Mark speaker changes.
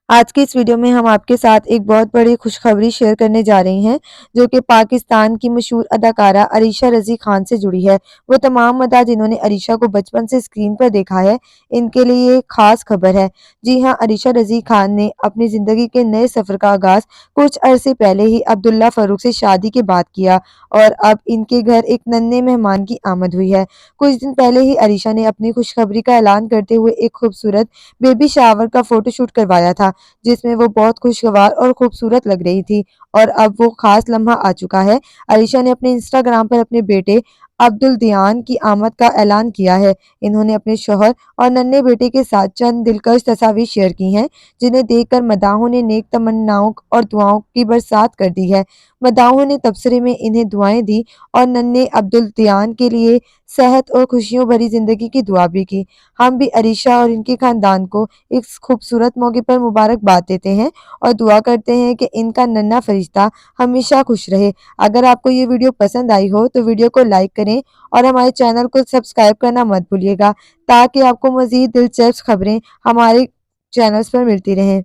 Speaker 1: आज की इस वीडियो में हम आपके साथ एक बहुत बड़ी खुशखबरी शेयर करने जा रहे हैं जो कि पाकिस्तान की मशहूर अदाकारा अरीशा रज़ी खान से जुड़ी है। वो तमाम मदाह जिन्होंने अरीशा को बचपन से स्क्रीन पर देखा है, इनके लिए ये खास खबर है। जी हाँ, अरीशा रज़ी खान ने अपनी ज़िंदगी के नए सफ़र का आगाज़ कुछ अरसे पहले ही अब्दुल्ला फ़ारूक से शादी के बाद किया और अब इनके घर एक नन्हे मेहमान की आमद हुई है। कुछ दिन पहले ही अरीशा ने अपनी खुशखबरी का ऐलान करते हुए एक खूबसूरत बेबी शावर का फ़ोटोशूट करवाया था, जिसमें वो बहुत खुशगवार और खूबसूरत लग रही थी और अब वो खास लम्हा आ चुका है। अरीशा ने अपने इंस्टाग्राम पर अपने बेटे अब्दुल दियान की आमद का ऐलान किया है। इन्होंने अपने शौहर और नन्हे बेटे के साथ चंद दिलकश तस्वीरें शेयर की हैं, जिन्हें देखकर मदाहों ने नेक तमन्नाओं और दुआओं की बरसात कर दी है। मदाहों ने तबसरे में इन्हें दुआएं दी और नन्हे अब्दुल दियान के लिए सेहत और खुशियों भरी जिंदगी की दुआ भी की। हम भी अरीशा और इनके खानदान को इस खूबसूरत मौके पर मुबारकबाद देते हैं और दुआ करते हैं कि इनका नन्हा फरिश्ता हमेशा खुश रहे। अगर आपको ये वीडियो पसंद आई हो तो वीडियो को लाइक करें और हमारे चैनल को सब्सक्राइब करना मत भूलिएगा, ताकि आपको मज़ीद दिलचस्प खबरें हमारे चैनल्स पर मिलती रहें।